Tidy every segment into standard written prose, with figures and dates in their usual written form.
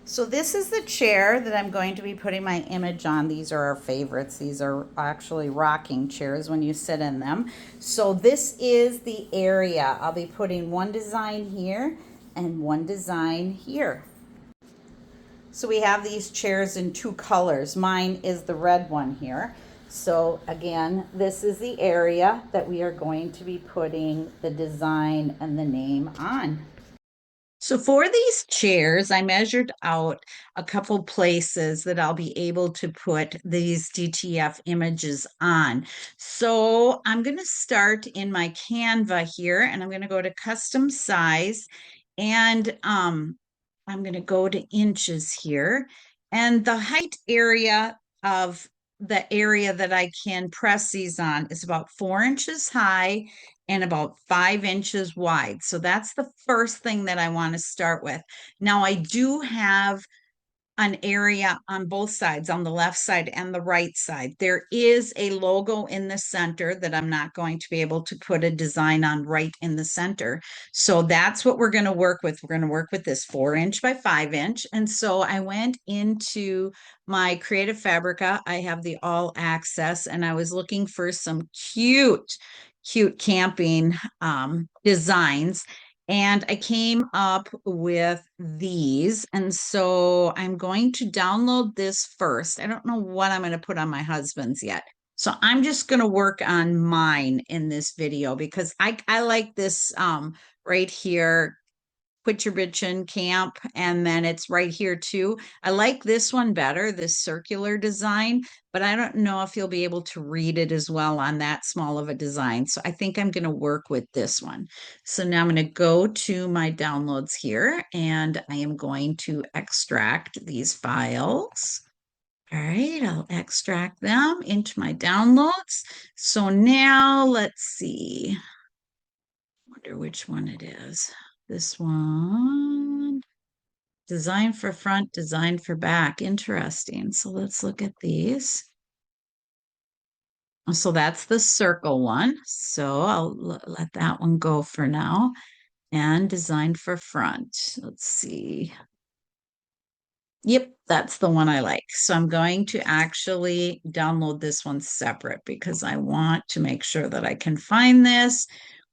So this is the chair that I'm going to be putting my image on. These are our favorites. These are actually rocking chairs when you sit in them. So this is the area. I'll be putting one design here and one design here. So we have these chairs in two colors. Mine is the red one here. So again, this is the area that we are going to be putting the design and the name on. So for these chairs, I measured out a couple places that I'll be able to put these DTF images on. So I'm going to start in my Canva here, and I'm going to go to custom size, and I'm going to go to inches here. And the height area of the area that I can press these on is about 4 inches high and about 5 inches wide. So that's the first thing that I want to start with. Now, I do have an area on both sides, on the left side and the right side. There is a logo in the center that I'm not going to be able to put a design on right in the center. So that's what we're going to work with. We're going to work with this 4 inch by 5 inch. And so I went into my Creative Fabrica. I have the all access, and I was looking for some cute camping designs. And I came up with these. And so I'm going to download this first. I don't know what I'm going to put on my husband's yet. So I'm just going to work on mine in this video because I like this right here, put your bitch in camp, and then it's right here too. I like this one better, this circular design, but I don't know if you'll be able to read it as well on that small of a design. So I think I'm going to work with this one. So now I'm going to go to my downloads here, and I am going to extract these files. All right, I'll extract them into my downloads. So now let's see. Wonder which one it is. This one. Design for front, design for back. Interesting. So let's look at these. So that's the circle one. So I'll let that one go for now. And design for front. Let's see. Yep, that's the one I like. So I'm going to actually download this one separate because I want to make sure that I can find this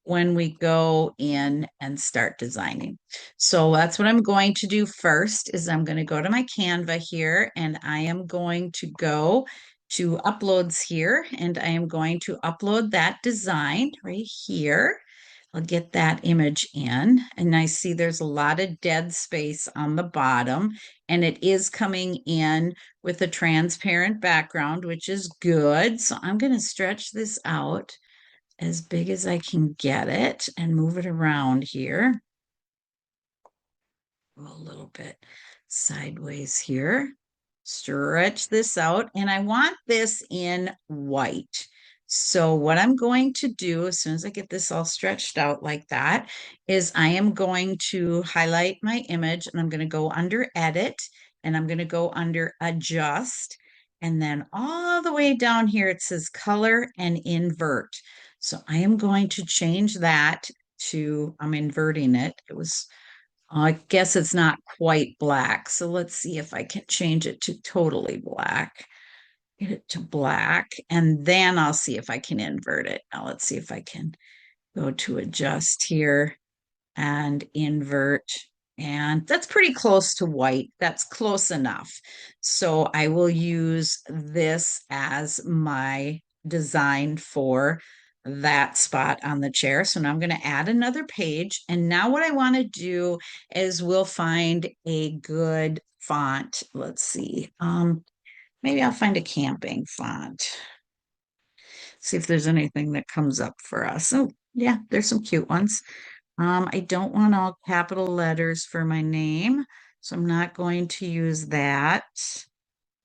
when we go in and start designing. So that's what I'm going to do first is I'm going to go to my Canva here, and I am going to go to uploads here, and I am going to upload that design right here. I'll get that image in, and I see there's a lot of dead space on the bottom, and it is coming in with a transparent background, which is good. So I'm going to stretch this out as big as I can get it and move it around here. Go a little bit sideways here. Stretch this out, and I want this in white. So what I'm going to do as soon as I get this all stretched out like that is I am going to highlight my image, and I'm going to go under edit, and I'm going to go under adjust, and then all the way down here it says color and invert. So I am going to change that to, I'm inverting it. It was, I guess it's not quite black. So let's see if I can change it to totally black. Get it to black, and then I'll see if I can invert it. Now let's see if I can go to adjust here and invert. And that's pretty close to white. That's close enough. So I will use this as my design for that spot on the chair. So now I'm going to add another page. And now what I want to do is we'll find a good font. Let's see. Maybe I'll find a camping font. See if there's anything that comes up for us. Oh, yeah, there's some cute ones. I don't want all capital letters for my name, so I'm not going to use that.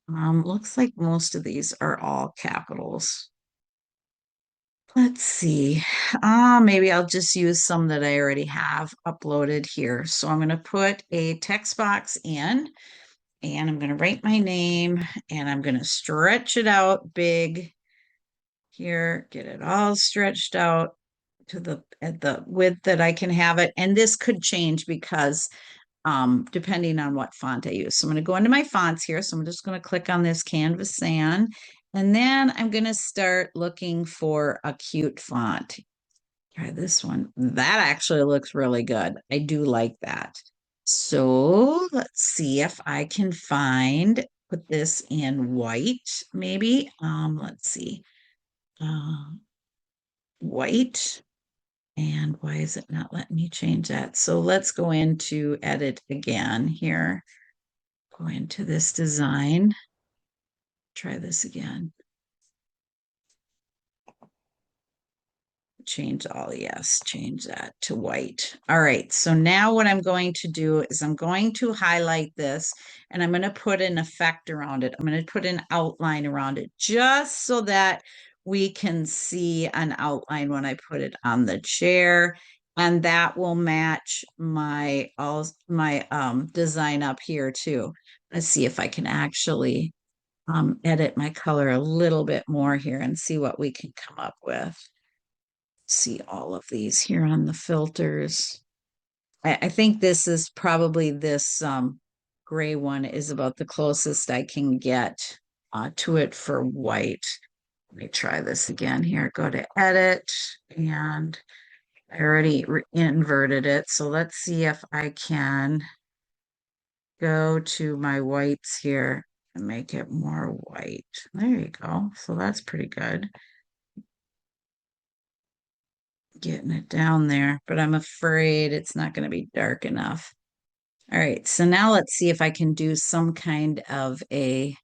Looks like most of these are all capitals. Let's see. Maybe I'll just use some that I already have uploaded here. So I'm going to put a text box in, and I'm going to write my name, and I'm going to stretch it out big here, get it all stretched out to the at the width that I can have it. And this could change because depending on what font I use. So I'm going to go into my fonts here. So I'm just going to click on this Canvas Sand, and then I'm going to start looking for a cute font. Try this one. That actually looks really good. I do like that. So let's see if I can put this in white, maybe. Let's see. White. And why is it not letting me change that? So let's go into edit again here. Go into this design. Try this again. Change that to white. All right, so now what I'm going to do is I'm going to highlight this and I'm going to put an effect around it. I'm going to put an outline around it just so that we can see an outline when I put it on the chair, and that will match my design up here too. Let's see if I can actually edit my color a little bit more here and see what we can come up with. See all of these here on the filters. I think this is probably this gray one is about the closest I can get to it for white. Let me try this again here. Go to edit, and I already inverted it. So let's see if I can go to my whites here and make it more white. There you go. So that's pretty good. Getting it down there, but I'm afraid it's not going to be dark enough. All right, so now let's see if I can do some kind of a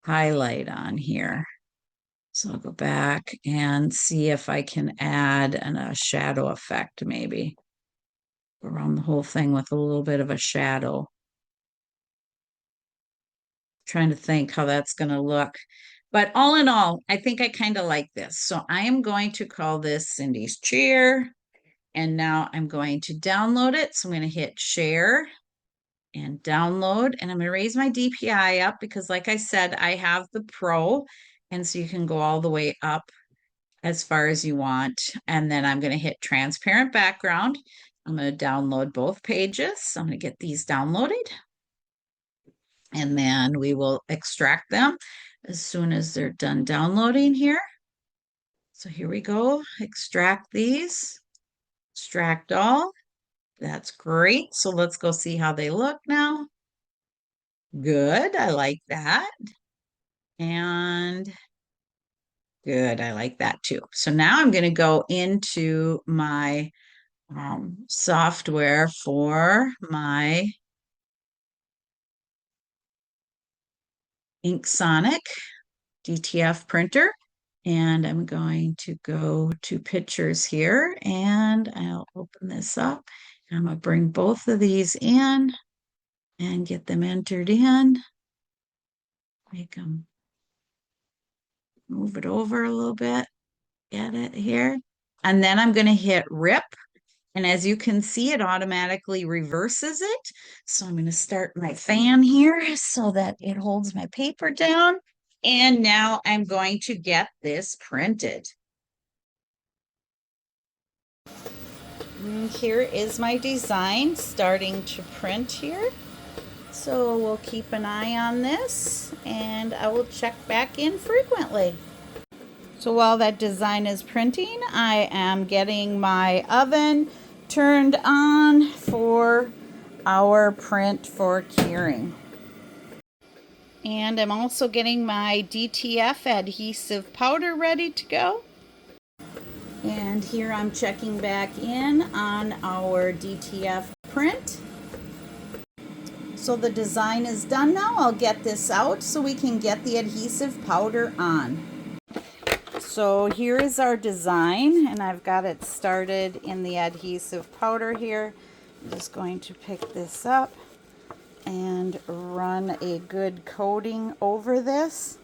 highlight on here. So I'll go back and see if I can add a shadow effect maybe around the whole thing with a little bit of a shadow. Trying to think how that's going to look. But all in all, I think I kind of like this. So I am going to call this Cindy's chair. And now I'm going to download it. So I'm going to hit share and download. And I'm going to raise my DPI up because, like I said, I have the Pro. And so you can go all the way up as far as you want. And then I'm going to hit transparent background. I'm going to download both pages. So I'm going to get these downloaded. And then we will extract them as soon as they're done downloading here. So here we go. Extract these. Extract all. That's great. So let's go see how they look now. Good. I like that. And good. I like that too. So now I'm going to go into my software for my InkSonic DTF printer. And I'm going to go to pictures here and I'll open this up. I'm going to bring both of these in and get them entered in. Make them move it over a little bit. Get it here. And then I'm going to hit rip. And as you can see, it automatically reverses it. So I'm going to start my fan here so that it holds my paper down. And now I'm going to get this printed. And here is my design starting to print here. So we'll keep an eye on this and I will check back in frequently. So while that design is printing, I am getting my oven turned on for our print for curing. And I'm also getting my DTF adhesive powder ready to go. And here I'm checking back in on our DTF print. So the design is done now. I'll get this out so we can get the adhesive powder on. So here is our design, and I've got it started in the adhesive powder here. I'm just going to pick this up and run a good coating over this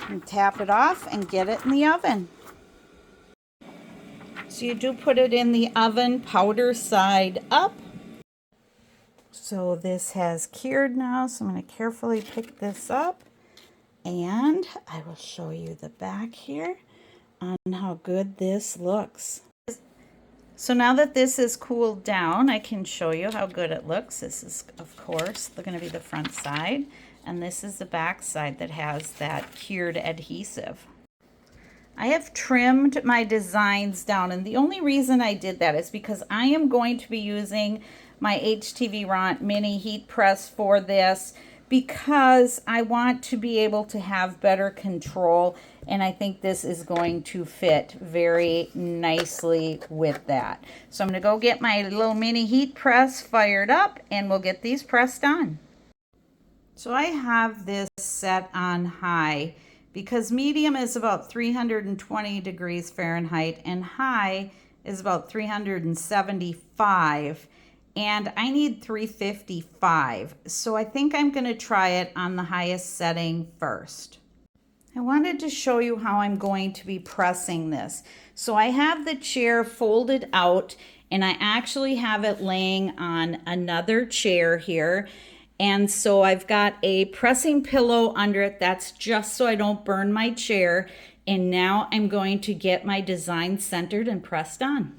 and tap it off and get it in the oven. So you do put it in the oven powder side up. So this has cured now, so I'm going to carefully pick this up and I will show you the back here on how good this looks. So now that this is cooled down, I can show you how good it looks. This is, of course, going to be the front side, and this is the back side that has that cured adhesive. I have trimmed my designs down, and the only reason I did that is because I am going to be using my HTV Ront mini heat press for this, because I want to be able to have better control, and I think this is going to fit very nicely with that. So I'm going to go get my little mini heat press fired up, and we'll get these pressed on. So I have this set on high because medium is about 320 degrees Fahrenheit and high is about 375. And I need 355, so I think I'm going to try it on the highest setting first. I wanted to show you how I'm going to be pressing this. So I have the chair folded out, and I actually have it laying on another chair here. And so I've got a pressing pillow under it. That's just so I don't burn my chair. And now I'm going to get my design centered and pressed on.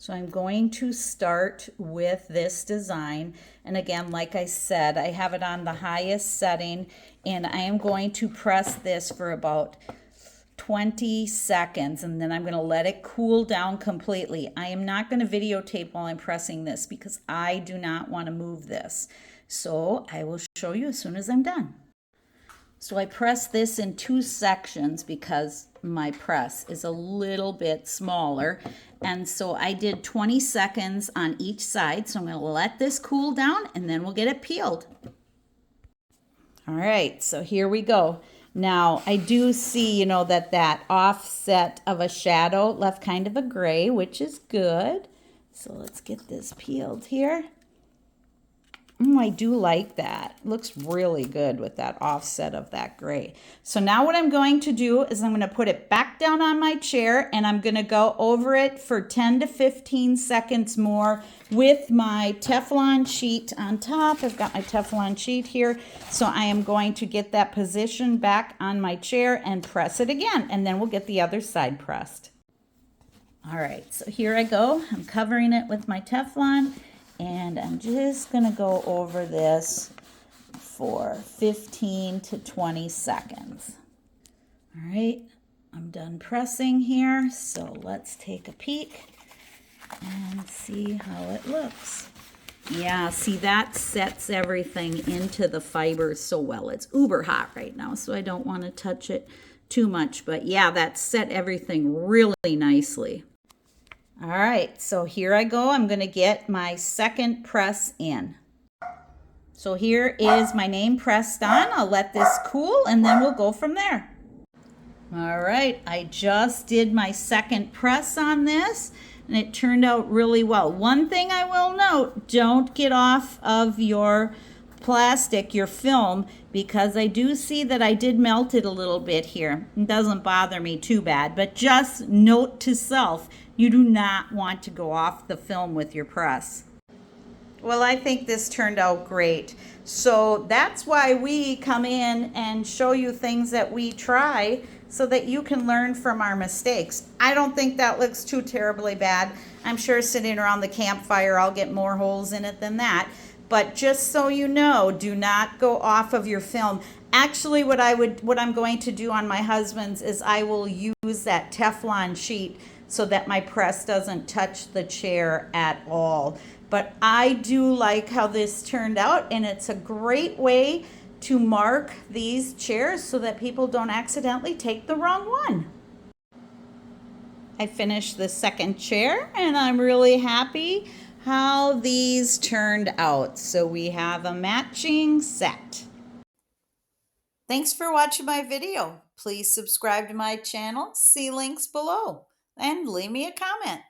So I'm going to start with this design. And again, like I said, I have it on the highest setting, and I am going to press this for about 20 seconds, and then I'm going to let it cool down completely. I am not going to videotape while I'm pressing this because I do not want to move this. So I will show you as soon as I'm done. So I press this in 2 sections because my press is a little bit smaller. And so I did 20 seconds on each side. So I'm going to let this cool down and then we'll get it peeled. All right, so here we go. Now I do see, that offset of a shadow left kind of a gray, which is good. So let's get this peeled here. I do like that. It looks really good with that offset of that gray. So now what I'm going to do is I'm going to put it back down on my chair, and I'm going to go over it for 10 to 15 seconds more with my Teflon sheet on top. I've got my Teflon sheet here. So I am going to get that position back on my chair and press it again, and then we'll get the other side pressed. All right, so here I go. I'm covering it with my Teflon. And I'm just going to go over this for 15 to 20 seconds. All right, I'm done pressing here. So let's take a peek and see how it looks. Yeah, see, that sets everything into the fibers so well. It's uber hot right now, so I don't want to touch it too much. But yeah, that set everything really nicely. All right, so here I go. I'm going to get my second press in. So here is my name pressed on. I'll let this cool and then we'll go from there. All right, I just did my second press on this and it turned out really well. One thing I will note, don't get off of your plastic, your film, because I do see that I did melt it a little bit here. It doesn't bother me too bad, but just note to self, you do not want to go off the film with your press. Well, I think this turned out great. So that's why we come in and show you things that we try so that you can learn from our mistakes. I don't think that looks too terribly bad. I'm sure sitting around the campfire, I'll get more holes in it than that. But just so you know, do not go off of your film. Actually, what I'm going to do on my husband's is I will use that Teflon sheet so that my press doesn't touch the chair at all. But I do like how this turned out, and it's a great way to mark these chairs so that people don't accidentally take the wrong one. I finished the second chair, and I'm really happy how these turned out. So we have a matching set. Thanks for watching my video. Please subscribe to my channel, see links below, and leave me a comment.